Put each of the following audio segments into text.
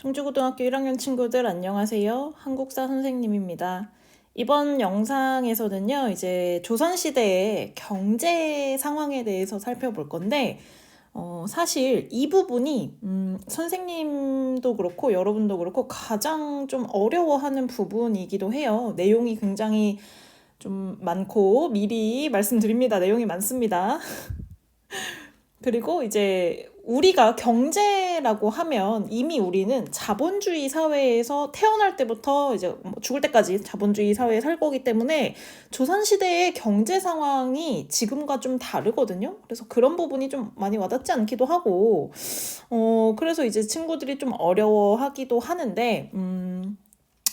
청주고등학교 1학년 친구들 안녕하세요. 한국사 선생님입니다. 이번 영상에서는요, 이제 조선시대의 경제 상황에 대해서 살펴볼 건데, 사실 이 부분이, 선생님도 그렇고 여러분도 그렇고 가장 좀 어려워하는 부분이기도 해요. 내용이 굉장히 좀 많고 미리 말씀드립니다. 내용이 많습니다. 그리고 이제 우리가 경제라고 하면 이미 우리는 자본주의 사회에서 태어날 때부터 이제 뭐 죽을 때까지 자본주의 사회에 살 거기 때문에 조선시대의 경제 상황이 지금과 좀 다르거든요. 그래서 그런 부분이 좀 많이 와닿지 않기도 하고, 그래서 이제 친구들이 좀 어려워하기도 하는데,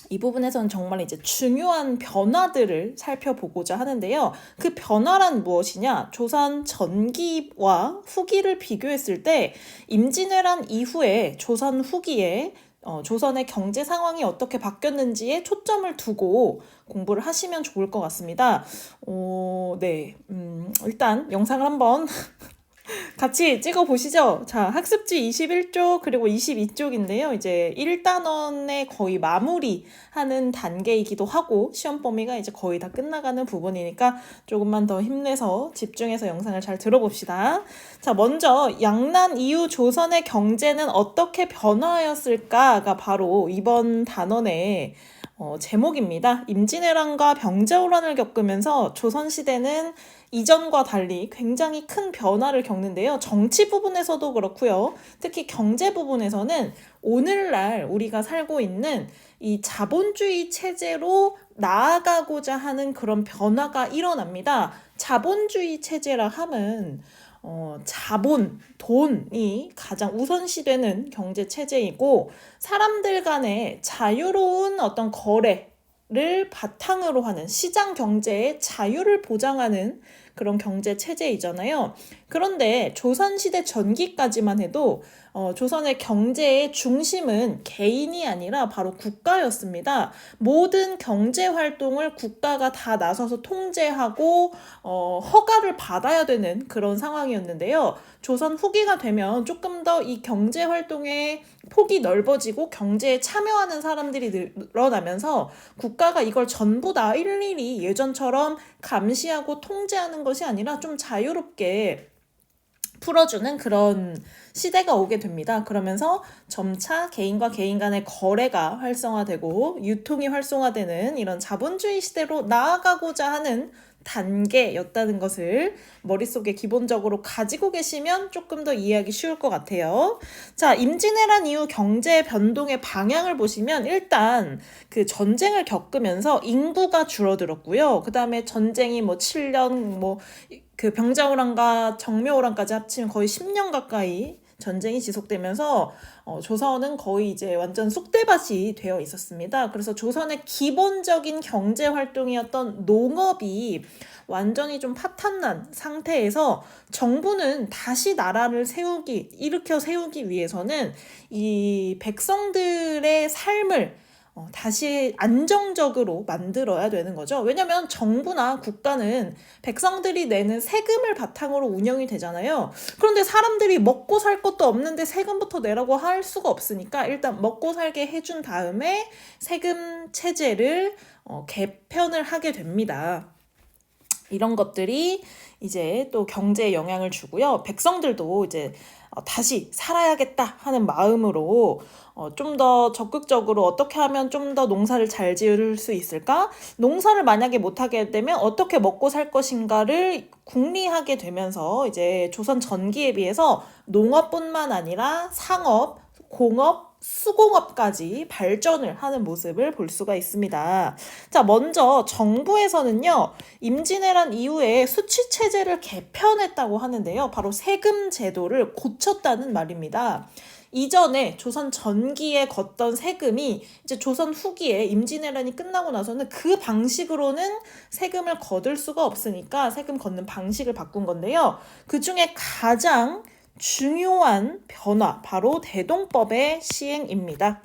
이 부분에서는 정말 이제 중요한 변화들을 살펴보고자 하는데요. 그 변화란 무엇이냐? 조선 전기와 후기를 비교했을 때 임진왜란 이후에 조선 후기에 조선의 경제 상황이 어떻게 바뀌었는지에 초점을 두고 공부를 하시면 좋을 것 같습니다. 네. 일단 영상을 한번 같이 찍어보시죠. 자, 학습지 21쪽 그리고 22쪽인데요. 이제 1단원의 거의 마무리하는 단계이기도 하고 시험 범위가 이제 거의 다 끝나가는 부분이니까 조금만 더 힘내서 집중해서 영상을 잘 들어봅시다. 자, 먼저 양난 이후 조선의 경제는 어떻게 변화하였을까가 바로 이번 단원의 제목입니다. 임진왜란과 병자호란을 겪으면서 조선시대는 이전과 달리 굉장히 큰 변화를 겪는데요. 정치 부분에서도 그렇고요. 특히 경제 부분에서는 오늘날 우리가 살고 있는 이 자본주의 체제로 나아가고자 하는 그런 변화가 일어납니다. 자본주의 체제라 함은 자본, 돈이 가장 우선시되는 경제 체제이고 사람들 간의 자유로운 어떤 거래를 바탕으로 하는 시장 경제의 자유를 보장하는 그런 경제 체제이잖아요. 그런데 조선시대 전기까지만 해도 조선의 경제의 중심은 개인이 아니라 바로 국가였습니다. 모든 경제 활동을 국가가 다 나서서 통제하고 허가를 받아야 되는 그런 상황이었는데요. 조선 후기가 되면 조금 더 이 경제 활동의 폭이 넓어지고 경제에 참여하는 사람들이 늘어나면서 국가가 이걸 전부 다 일일이 예전처럼 감시하고 통제하는 것이 아니라 좀 자유롭게 풀어주는 그런 시대가 오게 됩니다. 그러면서 점차 개인과 개인 간의 거래가 활성화되고 유통이 활성화되는 이런 자본주의 시대로 나아가고자 하는 단계였다는 것을 머릿속에 기본적으로 가지고 계시면 조금 더 이해하기 쉬울 것 같아요. 자, 임진왜란 이후 경제 변동의 방향을 보시면 일단 그 전쟁을 겪으면서 인구가 줄어들었고요. 그 다음에 전쟁이 뭐 7년 그 병자호란과 정묘호란까지 합치면 거의 10년 가까이 전쟁이 지속되면서 조선은 거의 이제 완전 쑥대밭이 되어 있었습니다. 그래서 조선의 기본적인 경제 활동이었던 농업이 완전히 좀 파탄난 상태에서 정부는 다시 나라를 일으켜 세우기 위해서는 이 백성들의 삶을 다시 안정적으로 만들어야 되는 거죠. 왜냐면 정부나 국가는 백성들이 내는 세금을 바탕으로 운영이 되잖아요. 그런데 사람들이 먹고 살 것도 없는데 세금부터 내라고 할 수가 없으니까 일단 먹고 살게 해준 다음에 세금 체제를 개편을 하게 됩니다. 이런 것들이 이제 또 경제에 영향을 주고요. 백성들도 이제 다시 살아야겠다 하는 마음으로 좀 더 적극적으로 어떻게 하면 좀 더 농사를 잘 지을 수 있을까? 농사를 만약에 못하게 되면 어떻게 먹고 살 것인가를 궁리하게 되면서 이제 조선 전기에 비해서 농업뿐만 아니라 상업, 공업, 수공업까지 발전을 하는 모습을 볼 수가 있습니다. 자, 먼저 정부에서는요, 임진왜란 이후에 수취체제를 개편했다고 하는데요. 바로 세금 제도를 고쳤다는 말입니다. 이전에 조선 전기에 걷던 세금이 이제 조선 후기에 임진왜란이 끝나고 나서는 그 방식으로는 세금을 거둘 수가 없으니까 세금 걷는 방식을 바꾼 건데요. 그 중에 가장 중요한 변화, 바로 대동법의 시행입니다.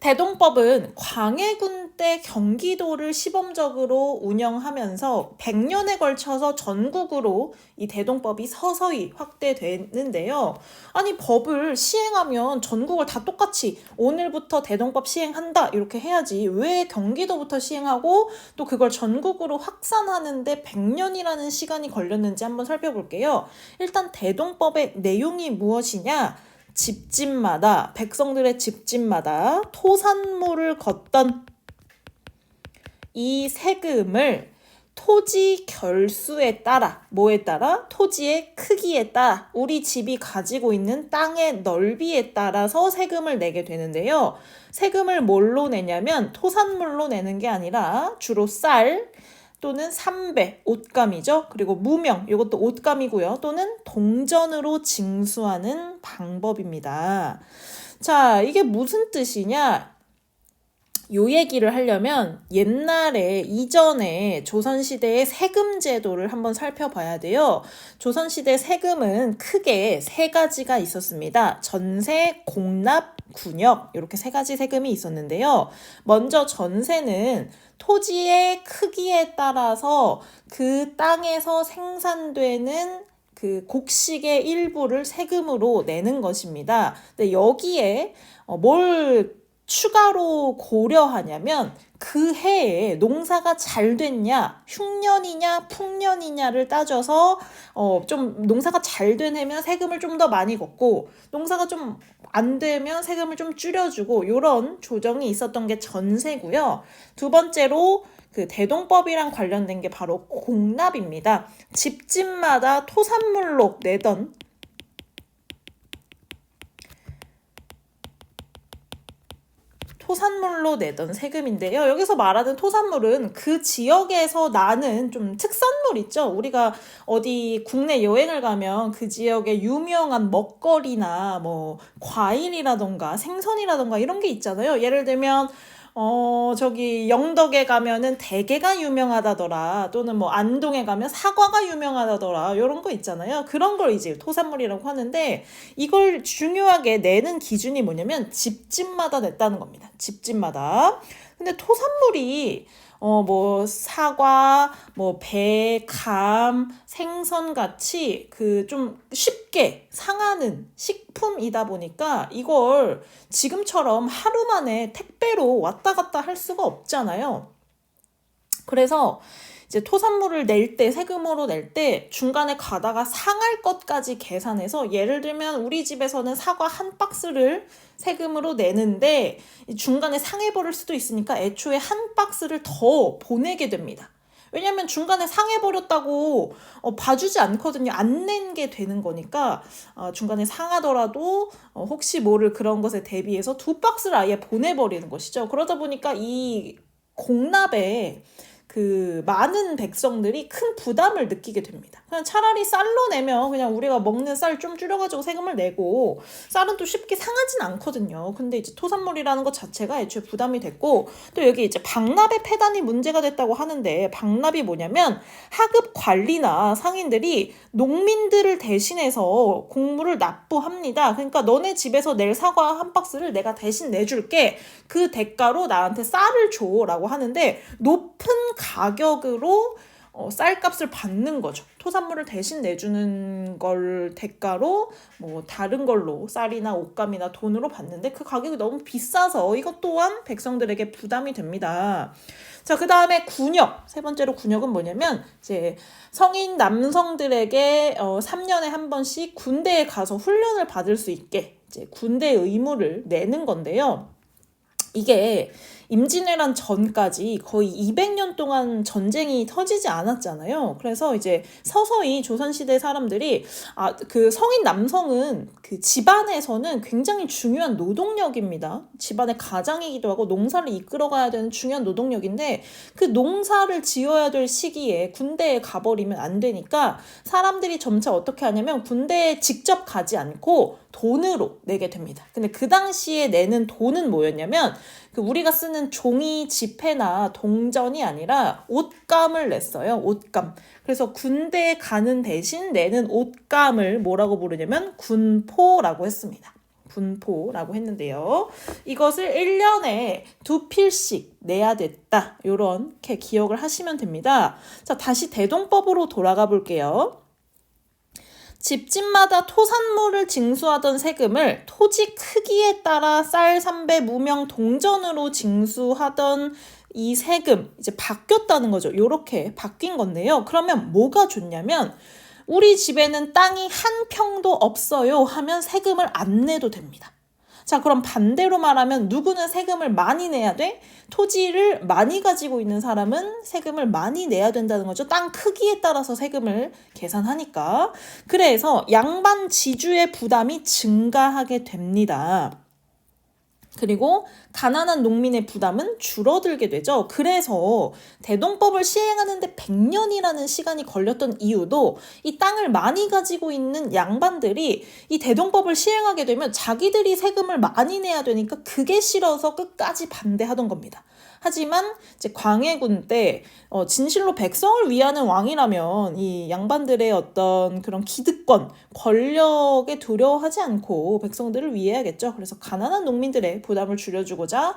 대동법은 광해군 때 경기도를 시범적으로 운영하면서 100년에 걸쳐서 전국으로 이 대동법이 서서히 확대되는데요. 아니, 법을 시행하면 전국을 다 똑같이 오늘부터 대동법 시행한다 이렇게 해야지 왜 경기도부터 시행하고 또 그걸 전국으로 확산하는데 100년이라는 시간이 걸렸는지 한번 살펴볼게요. 일단 대동법의 내용이 무엇이냐? 집집마다, 백성들의 집집마다 토산물을 걷던 이 세금을 토지 결수에 따라, 뭐에 따라? 토지의 크기에 따라, 우리 집이 가지고 있는 땅의 넓이에 따라서 세금을 내게 되는데요. 세금을 뭘로 내냐면 토산물로 내는 게 아니라 주로 쌀, 또는 삼배, 옷감이죠. 그리고 무명, 이것도 옷감이고요. 또는 동전으로 징수하는 방법입니다. 자, 이게 무슨 뜻이냐? 요 얘기를 하려면 옛날에 이전에 조선시대의 세금 제도를 한번 살펴봐야 돼요. 조선시대 세금은 크게 세 가지가 있었습니다. 전세, 공납, 군역 이렇게 세 가지 세금이 있었는데요. 먼저 전세는 토지의 크기에 따라서 그 땅에서 생산되는 그 곡식의 일부를 세금으로 내는 것입니다. 근데 여기에 뭘 추가로 고려하냐면 그 해에 농사가 잘 됐냐, 흉년이냐, 풍년이냐를 따져서 좀 농사가 잘 된 해면 세금을 좀 더 많이 걷고 농사가 좀 안 되면 세금을 좀 줄여주고 이런 조정이 있었던 게 전세고요. 두 번째로 그 대동법이랑 관련된 게 바로 공납입니다. 집집마다 토산물로 내던 세금인데요. 여기서 말하는 토산물은 그 지역에서 나는 좀 특산물 있죠. 우리가 어디 국내 여행을 가면 그 지역에 유명한 먹거리나 뭐 과일이라던가 생선이라던가 이런 게 있잖아요. 예를 들면 저기 영덕에 가면은 대게가 유명하다더라. 또는 뭐 안동에 가면 사과가 유명하다더라. 이런 거 있잖아요. 그런 걸 이제 토산물이라고 하는데 이걸 중요하게 내는 기준이 뭐냐면 집집마다 냈다는 겁니다. 집집마다. 근데 토산물이 뭐 사과, 뭐 배, 감, 생선 같이 그 좀 쉽게 상하는 식품이다 보니까 이걸 지금처럼 하루 만에 택배로 왔다 갔다 할 수가 없잖아요. 그래서 이제 토산물을 낼 때, 세금으로 낼 때 중간에 가다가 상할 것까지 계산해서 예를 들면 우리 집에서는 사과 한 박스를 세금으로 내는데 중간에 상해버릴 수도 있으니까 애초에 한 박스를 더 보내게 됩니다. 왜냐면 중간에 상해버렸다고 봐주지 않거든요. 안 낸 게 되는 거니까 중간에 상하더라도 혹시 모를 그런 것에 대비해서 두 박스를 아예 보내버리는 것이죠. 그러다 보니까 이 공납에 그 많은 백성들이 큰 부담을 느끼게 됩니다. 그냥 차라리 쌀로 내면 그냥 우리가 먹는 쌀 좀 줄여가지고 세금을 내고 쌀은 또 쉽게 상하진 않거든요. 근데 이제 토산물이라는 것 자체가 애초에 부담이 됐고 또 여기 이제 방납의 폐단이 문제가 됐다고 하는데 방납이 뭐냐면 하급 관리나 상인들이 농민들을 대신해서 공물을 납부합니다. 그러니까 너네 집에서 낼 사과 한 박스를 내가 대신 내줄게. 그 대가로 나한테 쌀을 줘라고 하는데 높은 가격으로 쌀값을 받는 거죠. 토산물을 대신 내주는 걸 대가로 뭐 다른 걸로 쌀이나 옷감이나 돈으로 받는데 그 가격이 너무 비싸서 이것 또한 백성들에게 부담이 됩니다. 자, 그 다음에 군역. 세 번째로 군역은 뭐냐면 이제 성인 남성들에게 3년에 한 번씩 군대에 가서 훈련을 받을 수 있게 이제 군대 의무를 내는 건데요. 이게 임진왜란 전까지 거의 200년 동안 전쟁이 터지지 않았잖아요. 그래서 이제 서서히 조선시대 사람들이 그 성인 남성은 그 집안에서는 굉장히 중요한 노동력입니다. 집안의 가장이기도 하고 농사를 이끌어가야 되는 중요한 노동력인데 그 농사를 지어야 될 시기에 군대에 가버리면 안 되니까 사람들이 점차 어떻게 하냐면 군대에 직접 가지 않고 돈으로 내게 됩니다. 근데 그 당시에 내는 돈은 뭐였냐면 그 우리가 쓰는 종이 지폐나 동전이 아니라 옷감을 냈어요. 옷감. 그래서 군대에 가는 대신 내는 옷감을 뭐라고 부르냐면 군포라고 했습니다. 군포라고 했는데요. 이것을 1년에 2필씩 내야 됐다. 요렇게 기억을 하시면 됩니다. 자, 다시 대동법으로 돌아가 볼게요. 집집마다 토산물을 징수하던 세금을 토지 크기에 따라 쌀, 삼배, 무명, 동전으로 징수하던 이 세금 이제 바뀌었다는 거죠. 요렇게 바뀐 건데요. 그러면 뭐가 좋냐면 우리 집에는 땅이 한 평도 없어요 하면 세금을 안 내도 됩니다. 자, 그럼 반대로 말하면 누구는 세금을 많이 내야 돼? 토지를 많이 가지고 있는 사람은 세금을 많이 내야 된다는 거죠. 땅 크기에 따라서 세금을 계산하니까. 그래서 양반 지주의 부담이 증가하게 됩니다. 그리고 가난한 농민의 부담은 줄어들게 되죠. 그래서 대동법을 시행하는데 100년이라는 시간이 걸렸던 이유도 이 땅을 많이 가지고 있는 양반들이 이 대동법을 시행하게 되면 자기들이 세금을 많이 내야 되니까 그게 싫어서 끝까지 반대하던 겁니다. 하지만 이제 광해군 때 진실로 백성을 위하는 왕이라면 이 양반들의 어떤 그런 기득권, 권력에 두려워하지 않고 백성들을 위해야겠죠. 그래서 가난한 농민들의 부담을 줄여주고자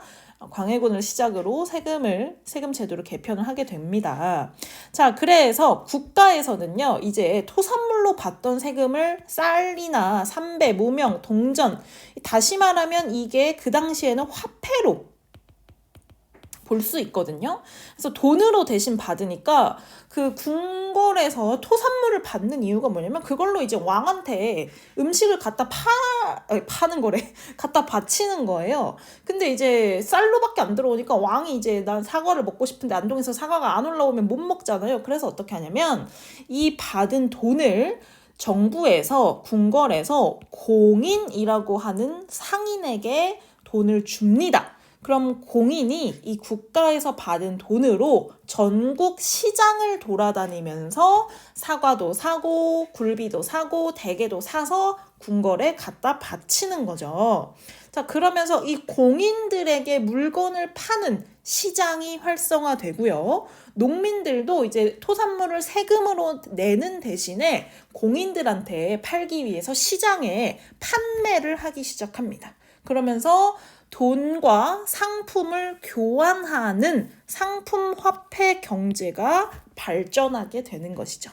광해군을 시작으로 세금 제도를 개편을 하게 됩니다. 자, 그래서 국가에서는요, 이제 토산물로 받던 세금을 쌀이나 삼배, 무명, 동전, 다시 말하면 이게 그 당시에는 화폐로 볼 수 있거든요. 그래서 돈으로 대신 받으니까 그 궁궐에서 토산물을 받는 이유가 뭐냐면 그걸로 이제 왕한테 음식을 파는 거래. 갖다 바치는 거예요. 근데 이제 쌀로밖에 안 들어오니까 왕이 이제 난 사과를 먹고 싶은데 안동에서 사과가 안 올라오면 못 먹잖아요. 그래서 어떻게 하냐면 이 받은 돈을 정부에서 궁궐에서 공인이라고 하는 상인에게 돈을 줍니다. 그럼 공인이 이 국가에서 받은 돈으로 전국 시장을 돌아다니면서 사과도 사고 굴비도 사고 대게도 사서 궁궐에 갖다 바치는 거죠. 자, 그러면서 이 공인들에게 물건을 파는 시장이 활성화되고요. 농민들도 이제 토산물을 세금으로 내는 대신에 공인들한테 팔기 위해서 시장에 판매를 하기 시작합니다. 그러면서 돈과 상품을 교환하는 상품 화폐 경제가 발전하게 되는 것이죠.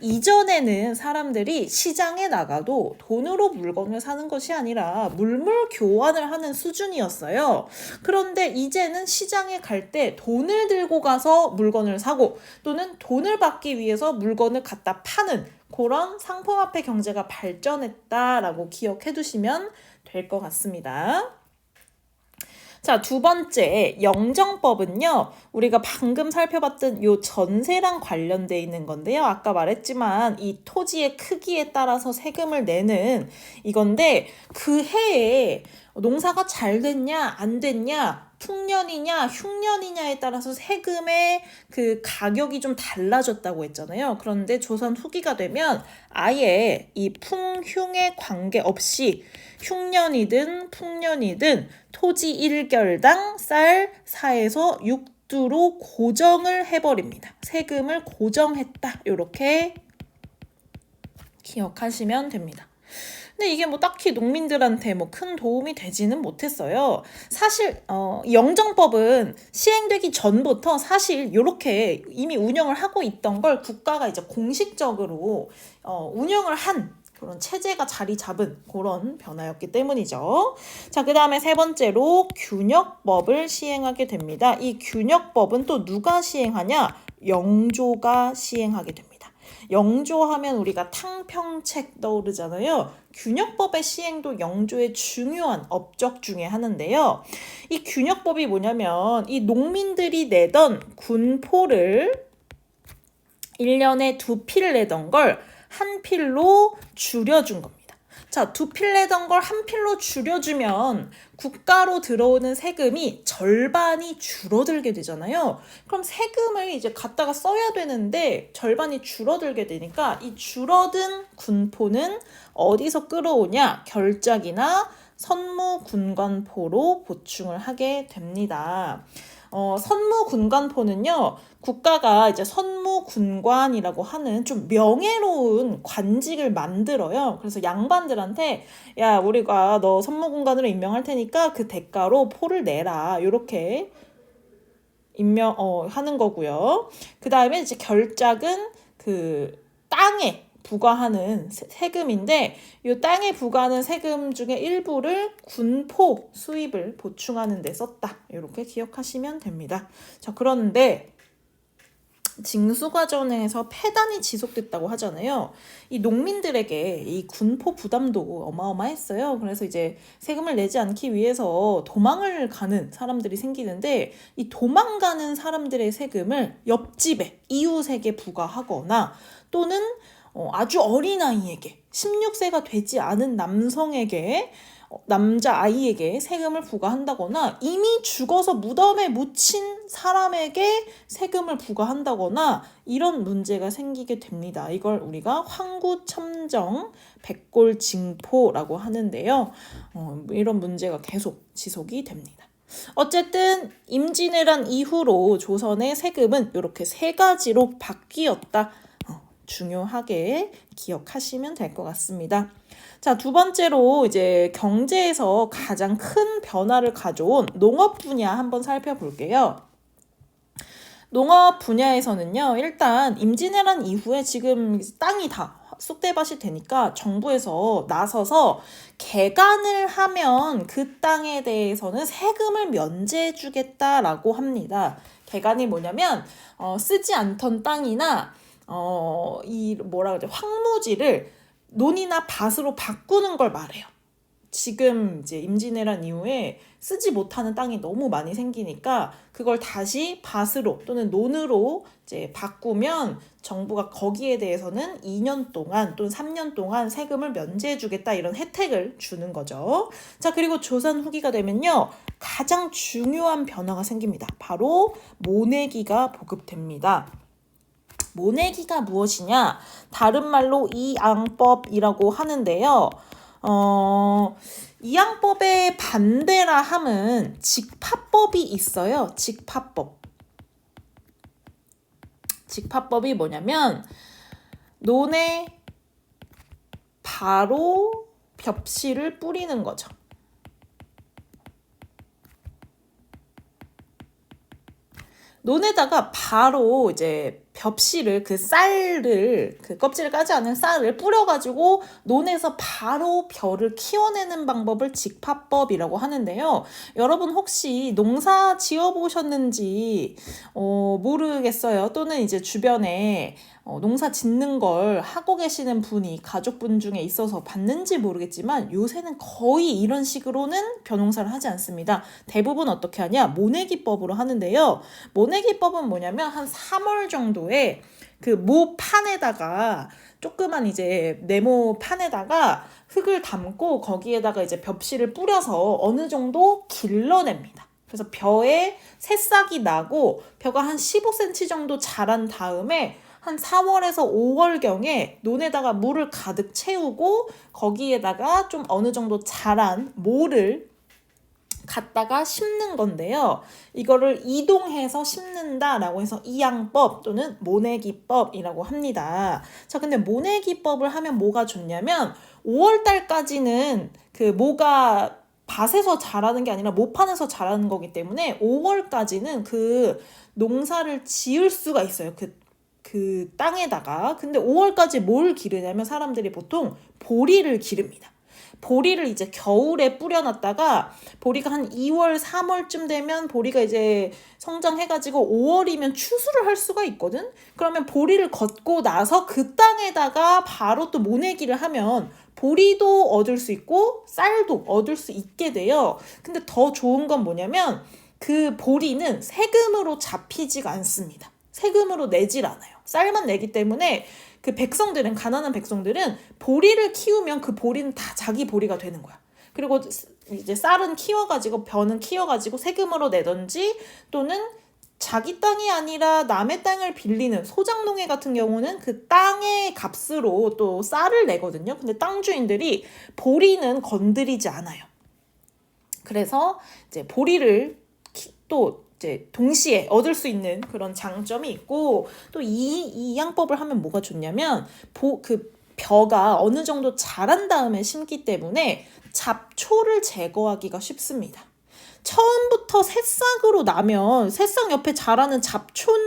이전에는 사람들이 시장에 나가도 돈으로 물건을 사는 것이 아니라 물물 교환을 하는 수준이었어요. 그런데 이제는 시장에 갈 때 돈을 들고 가서 물건을 사고 또는 돈을 받기 위해서 물건을 갖다 파는 그런 상품화폐 경제가 발전했다라고 기억해 두시면 될 것 같습니다. 자, 두 번째 영정법은요. 우리가 방금 살펴봤던 요 전세랑 관련돼 있는 건데요. 아까 말했지만 이 토지의 크기에 따라서 세금을 내는 이건데 그 해에 농사가 잘 됐냐 안 됐냐 풍년이냐 흉년이냐에 따라서 세금의 그 가격이 좀 달라졌다고 했잖아요. 그런데 조선 후기가 되면 아예 이 풍흉에 관계없이 흉년이든 풍년이든 토지 1결당 쌀 4에서 6두로 고정을 해버립니다. 세금을 고정했다. 이렇게 기억하시면 됩니다. 근데 이게 뭐 딱히 농민들한테 뭐 큰 도움이 되지는 못했어요. 사실 영정법은 시행되기 전부터 사실 이렇게 이미 운영을 하고 있던 걸 국가가 이제 공식적으로 운영을 한 그런 체제가 자리 잡은 그런 변화였기 때문이죠. 자, 그 다음에 세 번째로 균역법을 시행하게 됩니다. 이 균역법은 또 누가 시행하냐? 영조가 시행하게 됩니다. 영조하면 우리가 탕평책 떠오르잖아요. 균역법의 시행도 영조의 중요한 업적 중에 하나인데요. 이 균역법이 뭐냐면 이 농민들이 내던 군포를 1년에 2필 내던 걸 한 필로 줄여준 겁니다. 자, 2필 내던 걸 한 필로 줄여주면 국가로 들어오는 세금이 절반이 줄어들게 되잖아요. 그럼 세금을 이제 갖다가 써야 되는데 절반이 줄어들게 되니까 이 줄어든 군포는 어디서 끌어오냐? 결작이나 선무군관포로 보충을 하게 됩니다. 선무군관포는요, 국가가 이제 선무군관이라고 하는 좀 명예로운 관직을 만들어요. 그래서 양반들한테, 야, 우리가 너 선무군관으로 임명할 테니까 그 대가로 포를 내라. 요렇게 하는 거고요. 그 다음에 이제 결작은 그 땅에 부과하는 세금인데, 이 땅에 부과하는 세금 중에 일부를 군포 수입을 보충하는 데 썼다. 이렇게 기억하시면 됩니다. 자, 그런데 징수 과정에서 폐단이 지속됐다고 하잖아요. 이 농민들에게 이 군포 부담도 어마어마했어요. 그래서 이제 세금을 내지 않기 위해서 도망을 가는 사람들이 생기는데, 이 도망가는 사람들의 세금을 옆집에 이웃에게 부과하거나, 또는 아주 어린아이에게 16세가 되지 않은 남자아이에게 세금을 부과한다거나, 이미 죽어서 무덤에 묻힌 사람에게 세금을 부과한다거나, 이런 문제가 생기게 됩니다. 이걸 우리가 황구첨정 백골징포라고 하는데요. 이런 문제가 계속 지속이 됩니다. 어쨌든 임진왜란 이후로 조선의 세금은 이렇게 세 가지로 바뀌었다. 중요하게 기억하시면 될 것 같습니다. 자, 두 번째로 이제 경제에서 가장 큰 변화를 가져온 농업 분야 한번 살펴볼게요. 농업 분야에서는요, 일단 임진왜란 이후에 지금 땅이 다 쑥대밭이 되니까 정부에서 나서서 개간을 하면 그 땅에 대해서는 세금을 면제해 주겠다라고 합니다. 개간이 뭐냐면 쓰지 않던 땅이나 황무지를 논이나 밭으로 바꾸는 걸 말해요. 지금 이제 임진왜란 이후에 쓰지 못하는 땅이 너무 많이 생기니까 그걸 다시 밭으로 또는 논으로 이제 바꾸면 정부가 거기에 대해서는 2년 동안 또는 3년 동안 세금을 면제해 주겠다, 이런 혜택을 주는 거죠. 자, 그리고 조선 후기가 되면요, 가장 중요한 변화가 생깁니다. 바로 모내기가 보급됩니다. 모내기가 무엇이냐? 다른 말로 이양법이라고 하는데요. 이양법의 반대라 함은 직파법이 있어요. 직파법이 뭐냐면, 논에 바로 벽실을 뿌리는 거죠. 논에다가 바로 이제 벽실을, 그 껍질을 까지 않은 쌀을 뿌려가지고 논에서 바로 벼를 키워내는 방법을 직파법이라고 하는데요. 여러분 혹시 농사 지어보셨는지 모르겠어요. 또는 이제 주변에 농사 짓는 걸 하고 계시는 분이 가족분 중에 있어서 봤는지 모르겠지만, 요새는 거의 이런 식으로는 벼농사를 하지 않습니다. 대부분 어떻게 하냐? 모내기법으로 하는데요. 모내기법은 뭐냐면, 한 3월 정도에 그 모판에다가, 조그만 이제 네모판에다가 흙을 담고 거기에다가 이제 벽실을 뿌려서 어느 정도 길러냅니다. 그래서 벼에 새싹이 나고 벼가 한 15cm 정도 자란 다음에 한 4월에서 5월경에 논에다가 물을 가득 채우고 거기에다가 좀 어느 정도 자란 모를 갖다가 심는 건데요. 이거를 이동해서 심는다라고 해서 이양법 또는 모내기법이라고 합니다. 자, 근데 모내기법을 하면 뭐가 좋냐면, 5월달까지는 그 모가 밭에서 자라는 게 아니라 모판에서 자라는 거기 때문에 5월까지는 그 농사를 지을 수가 있어요. 그 땅에다가. 근데 5월까지 뭘 기르냐면, 사람들이 보통 보리를 기릅니다. 보리를 이제 겨울에 뿌려놨다가 보리가 한 2월, 3월쯤 되면 보리가 이제 성장해가지고 5월이면 추수를 할 수가 있거든. 그러면 보리를 걷고 나서 그 땅에다가 바로 또 모내기를 하면 보리도 얻을 수 있고 쌀도 얻을 수 있게 돼요. 근데 더 좋은 건 뭐냐면, 그 보리는 세금으로 잡히지가 않습니다. 세금으로 내질 않아요. 쌀만 내기 때문에 그 가난한 백성들은 보리를 키우면 그 보리는 다 자기 보리가 되는 거야. 그리고 이제 쌀은 키워가지고, 벼는 키워가지고 세금으로 내던지, 또는 자기 땅이 아니라 남의 땅을 빌리는 소작농해 같은 경우는 그 땅의 값으로 또 쌀을 내거든요. 근데 땅 주인들이 보리는 건드리지 않아요. 그래서 이제 보리를 또 이제 동시에 얻을 수 있는 그런 장점이 있고, 또 이 양법을 하면 뭐가 좋냐면 그 벼가 어느 정도 자란 다음에 심기 때문에 잡초를 제거하기가 쉽습니다. 처음부터 새싹으로 나면 새싹 옆에 자라는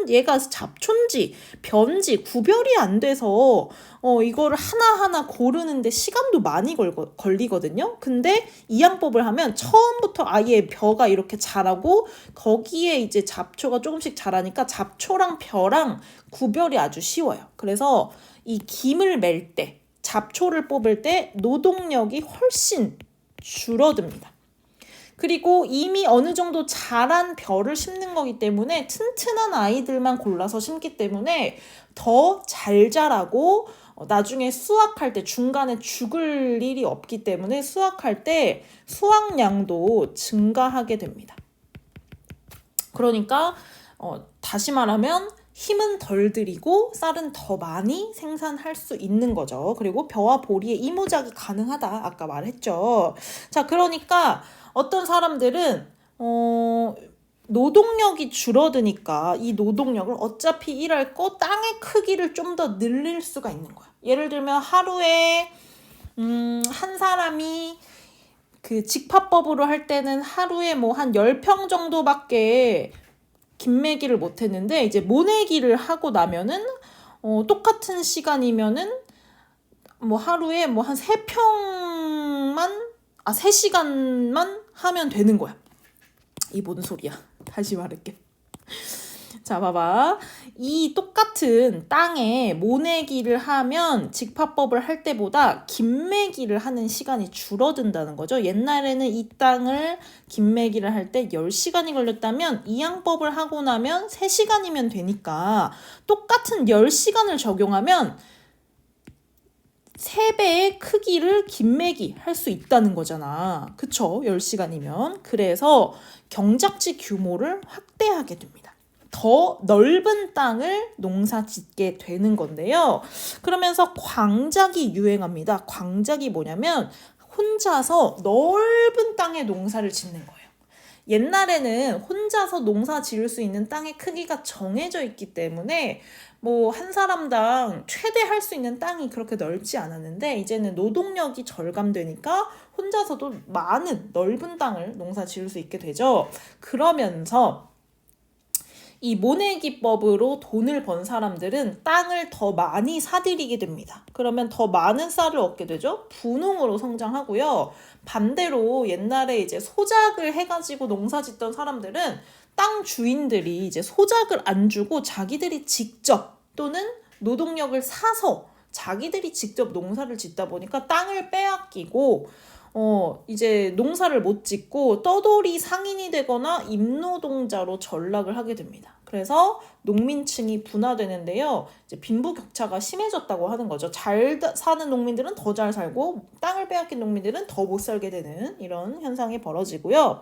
얘가 잡초인지 벼인지 구별이 안 돼서 이거를 하나하나 고르는데 시간도 많이 걸리거든요. 근데 이 양법을 하면 처음부터 아예 벼가 이렇게 자라고 거기에 이제 잡초가 조금씩 자라니까 잡초랑 벼랑 구별이 아주 쉬워요. 그래서 이 김을 맬 때, 잡초를 뽑을 때 노동력이 훨씬 줄어듭니다. 그리고 이미 어느 정도 자란 벼를 심는 거기 때문에 튼튼한 아이들만 골라서 심기 때문에 더 잘 자라고 나중에 수확할 때 중간에 죽을 일이 없기 때문에 수확할 때 수확량도 증가하게 됩니다. 그러니까 다시 말하면 힘은 덜 들이고 쌀은 더 많이 생산할 수 있는 거죠. 그리고 벼와 보리의 이모작이 가능하다. 아까 말했죠. 자, 그러니까 어떤 사람들은 노동력이 줄어드니까 이 노동력을 어차피 일할 거 땅의 크기를 좀 더 늘릴 수가 있는 거야. 예를 들면 하루에 한 사람이 그 직파법으로 할 때는 하루에 뭐 한 10평 정도밖에 김매기를 못했는데 이제 모내기를 하고 나면은 똑같은 시간이면은 뭐 하루에 뭐 한 3시간만 하면 되는 거야. 이 뭔 소리야. 다시 말할게. 자, 봐봐. 이 똑같은 땅에 모내기를 하면 직파법을 할 때보다 김매기를 하는 시간이 줄어든다는 거죠. 옛날에는 이 땅을 김매기를 할 때 10시간이 걸렸다면 이 양법을 하고 나면 3시간이면 되니까 똑같은 10시간을 적용하면 3배의 크기를 김매기 할 수 있다는 거잖아. 그쵸? 10시간이면. 그래서 경작지 규모를 확대하게 됩니다. 더 넓은 땅을 농사 짓게 되는 건데요. 그러면서 광작이 유행합니다. 광작이 뭐냐면 혼자서 넓은 땅에 농사를 짓는 거예요. 옛날에는 혼자서 농사 지을 수 있는 땅의 크기가 정해져 있기 때문에 뭐 한 사람당 최대 할 수 있는 땅이 그렇게 넓지 않았는데 이제는 노동력이 절감되니까 혼자서도 많은 넓은 땅을 농사 지을 수 있게 되죠. 그러면서 이 모내기법으로 돈을 번 사람들은 땅을 더 많이 사들이게 됩니다. 그러면 더 많은 쌀을 얻게 되죠. 분홍으로 성장하고요. 반대로 옛날에 이제 소작을 해가지고 농사 짓던 사람들은 땅 주인들이 이제 소작을 안 주고 자기들이 직접 또는 노동력을 사서 자기들이 직접 농사를 짓다 보니까 땅을 빼앗기고 이제 농사를 못 짓고 떠돌이 상인이 되거나 임노동자로 전락을 하게 됩니다. 그래서 농민층이 분화되는데요. 이제 빈부격차가 심해졌다고 하는 거죠. 잘 사는 농민들은 더 잘 살고 땅을 빼앗긴 농민들은 더 못 살게 되는 이런 현상이 벌어지고요.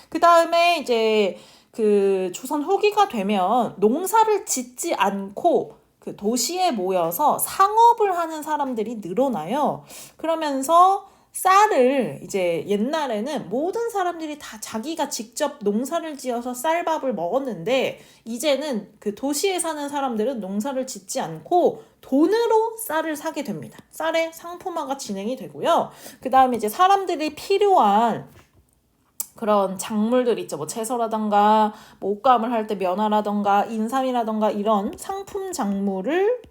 그 다음에 이제 그 조선 후기가 되면 농사를 짓지 않고 그 도시에 모여서 상업을 하는 사람들이 늘어나요. 그러면서 쌀을 이제 옛날에는 모든 사람들이 다 자기가 직접 농사를 지어서 쌀밥을 먹었는데 이제는 그 도시에 사는 사람들은 농사를 짓지 않고 돈으로 쌀을 사게 됩니다. 쌀의 상품화가 진행이 되고요. 그 다음에 이제 사람들이 필요한 그런 작물들 있죠. 뭐 채소라던가 뭐 옷감을 할 때 면화라던가 인삼이라던가 이런 상품 작물을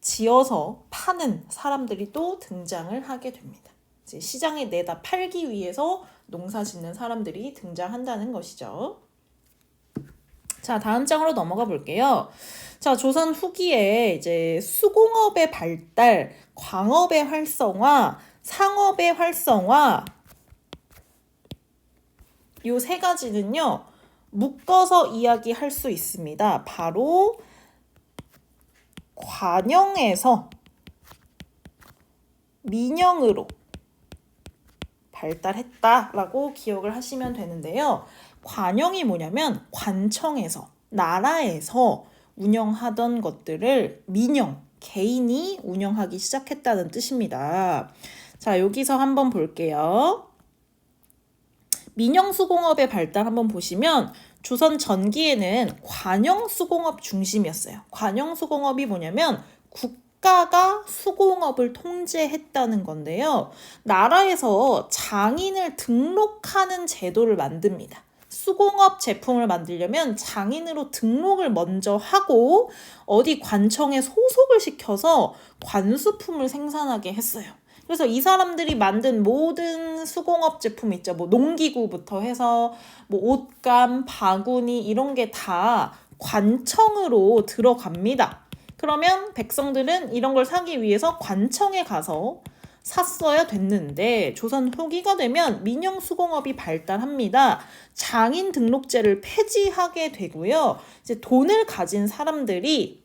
지어서 파는 사람들이 또 등장을 하게 됩니다. 이제 시장에 내다 팔기 위해서 농사 짓는 사람들이 등장한다는 것이죠. 자, 다음 장으로 넘어가 볼게요. 자, 조선 후기에 이제 수공업의 발달, 광업의 활성화, 상업의 활성화 요 세 가지는요. 묶어서 이야기할 수 있습니다. 바로 관영에서 민영으로 발달했다라고 기억을 하시면 되는데요. 관영이 뭐냐면 관청에서, 나라에서 운영하던 것들을 민영, 개인이 운영하기 시작했다는 뜻입니다. 자, 여기서 한번 볼게요. 민영수공업의 발달 한번 보시면 조선 전기에는 관영수공업 중심이었어요. 관영수공업이 뭐냐면 국가가 수공업을 통제했다는 건데요. 나라에서 장인을 등록하는 제도를 만듭니다. 수공업 제품을 만들려면 장인으로 등록을 먼저 하고 어디 관청에 소속을 시켜서 관수품을 생산하게 했어요. 그래서 이 사람들이 만든 모든 수공업 제품 있죠. 뭐 농기구부터 해서 뭐 옷감, 바구니 이런 게 다 관청으로 들어갑니다. 그러면 백성들은 이런 걸 사기 위해서 관청에 가서 샀어야 됐는데 조선 후기가 되면 민영수공업이 발달합니다. 장인 등록제를 폐지하게 되고요. 이제 돈을 가진 사람들이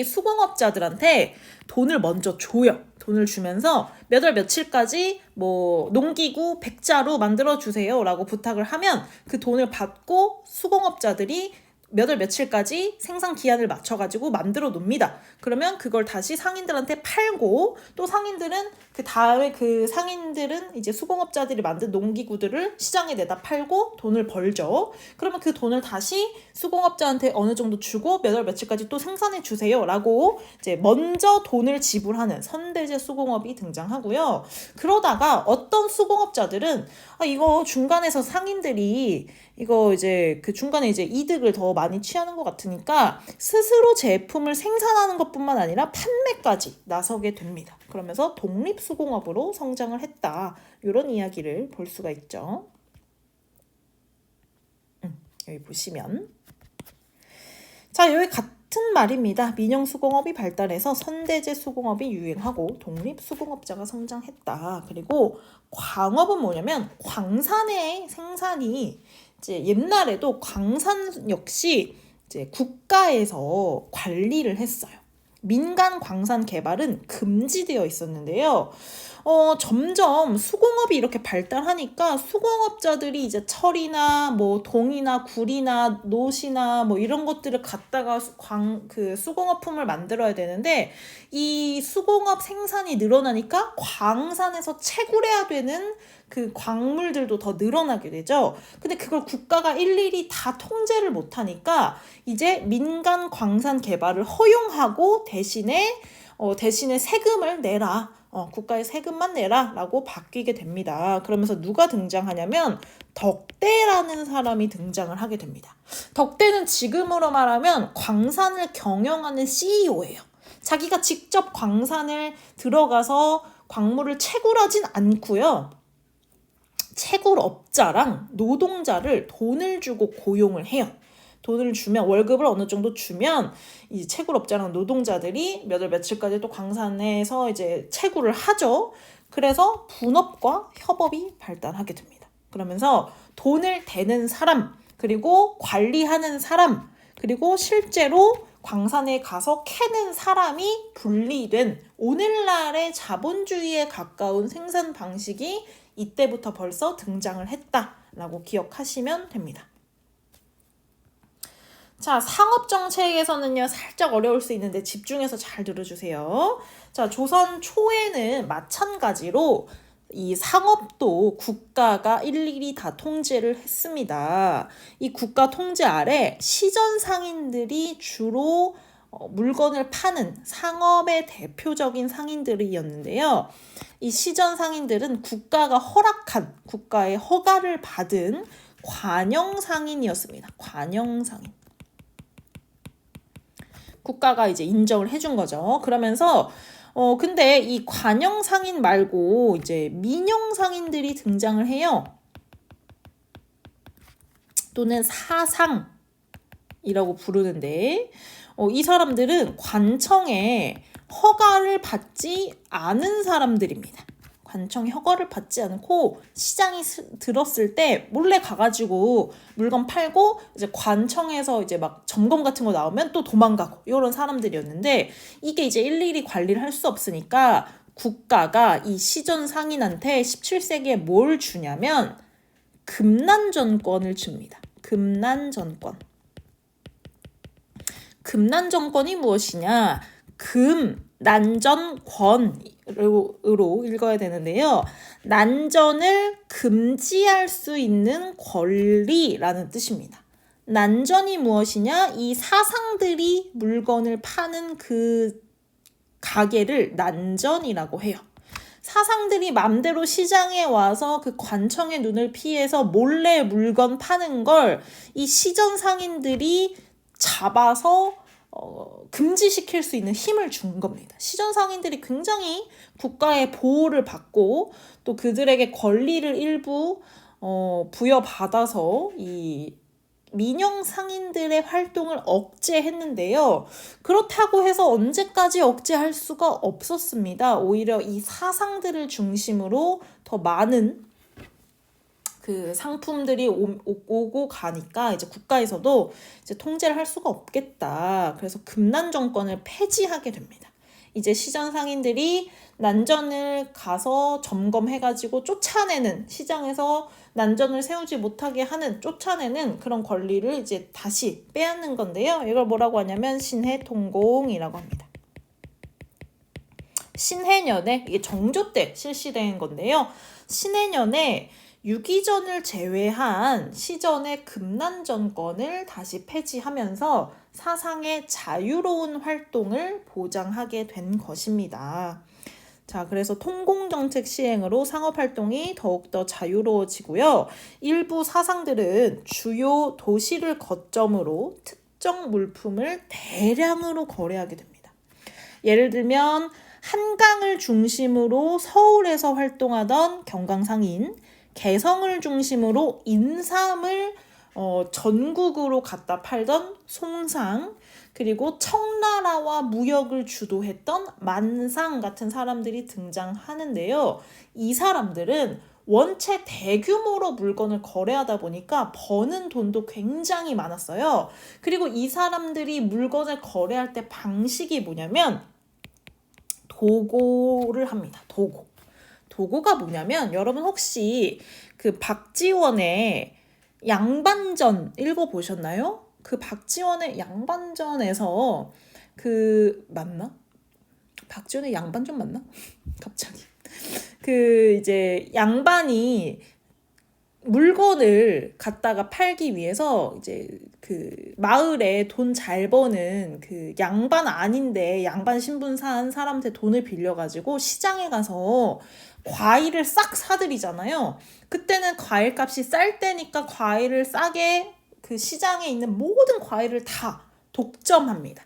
수공업자들한테 돈을 먼저 줘요. 돈을 주면서 몇 월 며칠까지 뭐 농기구 100자루 만들어 주세요 라고 부탁을 하면 그 돈을 받고 수공업자들이 몇 월 며칠까지 생산 기한을 맞춰가지고 만들어 놓습니다. 그러면 그걸 다시 상인들한테 팔고 또 상인들은 그 다음에 그 상인들은 이제 수공업자들이 만든 농기구들을 시장에 내다 팔고 돈을 벌죠. 그러면 그 돈을 다시 수공업자한테 어느 정도 주고 몇 월 며칠까지 또 생산해 주세요 라고 이제 먼저 돈을 지불하는 선대제 수공업이 등장하고요. 그러다가 어떤 수공업자들은 이거 중간에서 상인들이 이거 이제 그 중간에 이제 이득을 더 많이 취하는 것 같으니까 스스로 제품을 생산하는 것뿐만 아니라 판매까지 나서게 됩니다. 그러면서 독립수공업으로 성장을 했다. 이런 이야기를 볼 수가 있죠. 여기 보시면 자, 여기 같은 말입니다. 민영수공업이 발달해서 선대제 수공업이 유행하고 독립수공업자가 성장했다. 그리고 광업은 뭐냐면 광산의 생산이 이제 옛날에도 광산 역시 이제 국가에서 관리를 했어요. 민간 광산 개발은 금지되어 있었는데요. 점점 수공업이 이렇게 발달하니까 수공업자들이 이제 철이나 뭐 동이나 구리나 노시나 뭐 이런 것들을 갖다가 그 수공업품을 만들어야 되는데 이 수공업 생산이 늘어나니까 광산에서 채굴해야 되는 그 광물들도 더 늘어나게 되죠. 근데 그걸 국가가 일일이 다 통제를 못하니까 이제 민간 광산 개발을 허용하고 대신에 세금을 내라. 국가의 세금만 내라 라고 바뀌게 됩니다. 그러면서 누가 등장하냐면 덕대라는 사람이 등장을 하게 됩니다. 덕대는 지금으로 말하면 광산을 경영하는 CEO예요. 자기가 직접 광산을 들어가서 광물을 채굴하진 않고요. 채굴업자랑 노동자를 돈을 주고 고용을 해요. 돈을 주면 월급을 어느 정도 주면 이 채굴업자랑 노동자들이 몇 월 며칠까지 또 광산에서 이제 채굴을 하죠. 그래서 분업과 협업이 발달하게 됩니다. 그러면서 돈을 대는 사람, 그리고 관리하는 사람, 그리고 실제로 광산에 가서 캐는 사람이 분리된 오늘날의 자본주의에 가까운 생산 방식이 이때부터 벌써 등장을 했다라고 기억하시면 됩니다. 자, 상업정책에서는요, 살짝 어려울 수 있는데 집중해서 잘 들어주세요. 자, 조선 초에는 마찬가지로 이 상업도 국가가 일일이 다 통제를 했습니다. 이 국가 통제 아래 시전 상인들이 주로 물건을 파는 상업의 대표적인 상인들이었는데요. 이 시전 상인들은 국가가 허락한, 국가의 허가를 받은 관영 상인이었습니다. 관영 상인. 국가가 이제 인정을 해준 거죠. 그러면서 근데 이 관영 상인 말고 이제 민영 상인들이 등장을 해요. 또는 사상이라고 부르는데 이 사람들은 관청에 허가를 받지 않은 사람들입니다. 관청에 허가를 받지 않고 시장이 들었을 때 몰래 가가지고 물건 팔고 이제 관청에서 이제 막 점검 같은 거 나오면 또 도망가고 이런 사람들이었는데 이게 이제 일일이 관리를 할 수 없으니까 국가가 이 시전 상인한테 17세기에 뭘 주냐면 금난전권을 줍니다. 금난전권이 무엇이냐? 난전권으로 읽어야 되는데요. 난전을 금지할 수 있는 권리라는 뜻입니다. 난전이 무엇이냐? 이 사상들이 물건을 파는 그 가게를 난전이라고 해요. 사상들이 맘대로 시장에 와서 그 관청의 눈을 피해서 몰래 물건 파는 걸 이 시전 상인들이 잡아서 금지시킬 수 있는 힘을 준 겁니다. 시전 상인들이 굉장히 국가의 보호를 받고 또 그들에게 권리를 일부 부여받아서 이 민영 상인들의 활동을 억제했는데요. 그렇다고 해서 언제까지 억제할 수가 없었습니다. 오히려 이 사상들을 중심으로 더 많은 그 상품들이 오고 가니까 이제 국가에서도 이제 통제를 할 수가 없겠다. 그래서 금난 정권을 폐지하게 됩니다. 이제 시전 상인들이 난전을 가서 점검해가지고 쫓아내는, 시장에서 난전을 세우지 못하게 하는, 쫓아내는 그런 권리를 이제 다시 빼앗는 건데요. 이걸 뭐라고 하냐면 신해통공이라고 합니다. 신해년에, 이게 정조 때 실시된 건데요. 신해년에 유기전을 제외한 시전의 금난 정권을 다시 폐지하면서 사상의 자유로운 활동을 보장하게 된 것입니다. 자, 그래서 통공정책 시행으로 상업활동이 더욱더 자유로워지고요. 일부 사상들은 주요 도시를 거점으로 특정 물품을 대량으로 거래하게 됩니다. 예를 들면 한강을 중심으로 서울에서 활동하던 경강상인, 개성을 중심으로 인삼을 전국으로 갖다 팔던 송상, 그리고 청나라와 무역을 주도했던 만상 같은 사람들이 등장하는데요. 이 사람들은 원체 대규모로 물건을 거래하다 보니까 버는 돈도 굉장히 많았어요. 그리고 이 사람들이 물건을 거래할 때 방식이 뭐냐면 도고를 합니다. 도고가 뭐냐면, 여러분 혹시 그 박지원의 양반전 읽어보셨나요? 그 박지원의 양반전에서 맞나? 박지원의 양반전 맞나? 갑자기. 이제 양반이 물건을 갖다가 팔기 위해서 이제 그 마을에 돈 잘 버는 그 양반 아닌데 양반 신분 산 사람한테 돈을 빌려가지고 시장에 가서 과일을 싹 사들이잖아요. 그때는 과일 값이 쌀 때니까 과일을 싸게 그 시장에 있는 모든 과일을 다 독점합니다.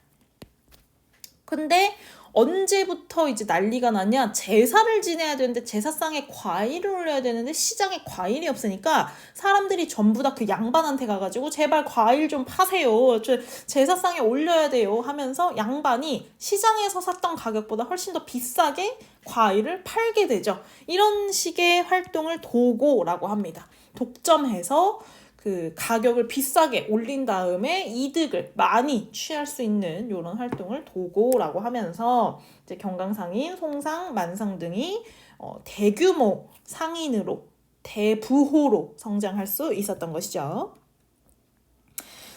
근데 언제부터 이제 난리가 나냐? 제사를 지내야 되는데 제사상에 과일을 올려야 되는데 시장에 과일이 없으니까 사람들이 전부 다 그 양반한테 가가지고 제발 과일 좀 파세요. 저 제사상에 올려야 돼요 하면서 양반이 시장에서 샀던 가격보다 훨씬 더 비싸게 과일을 팔게 되죠. 이런 식의 활동을 도고라고 합니다. 독점해서 그 가격을 비싸게 올린 다음에 이득을 많이 취할 수 있는 이런 활동을 도고라고 하면서 이제 경강상인, 송상, 만상 등이 대규모 상인으로, 대부호로 성장할 수 있었던 것이죠.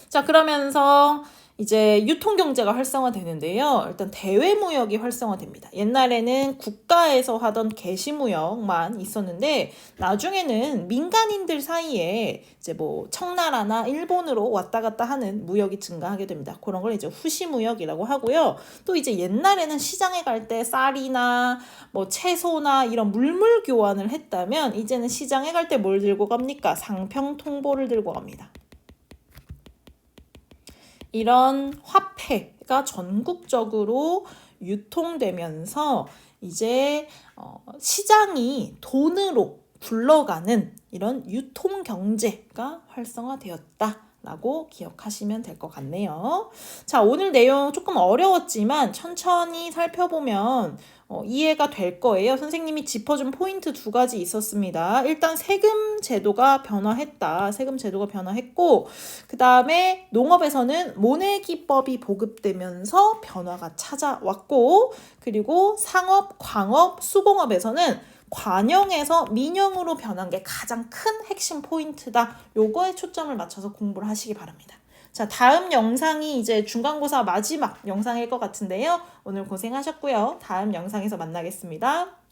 자, 그러면서 이제 유통경제가 활성화되는데요. 일단 대외무역이 활성화됩니다. 옛날에는 국가에서 하던 개시무역만 있었는데 나중에는 민간인들 사이에 이제 뭐 청나라나 일본으로 왔다 갔다 하는 무역이 증가하게 됩니다. 그런 걸 이제 후시무역이라고 하고요. 또 이제 옛날에는 시장에 갈 때 쌀이나 뭐 채소나 이런 물물 교환을 했다면 이제는 시장에 갈 때 뭘 들고 갑니까? 상평통보를 들고 갑니다. 이런 화폐가 전국적으로 유통되면서 이제 시장이 돈으로 굴러가는 이런 유통경제가 활성화되었다라고 기억하시면 될 것 같네요. 자, 오늘 내용 조금 어려웠지만 천천히 살펴보면 이해가 될 거예요. 선생님이 짚어준 포인트 2가지 있었습니다. 일단 세금 제도가 변화했고 그 다음에 농업에서는 모내기법이 보급되면서 변화가 찾아왔고, 그리고 상업, 광업, 수공업에서는 관영에서 민영으로 변한 게 가장 큰 핵심 포인트다. 요거에 초점을 맞춰서 공부를 하시기 바랍니다. 자, 다음 영상이 이제 중간고사 마지막 영상일 것 같은데요. 오늘 고생하셨고요. 다음 영상에서 만나겠습니다.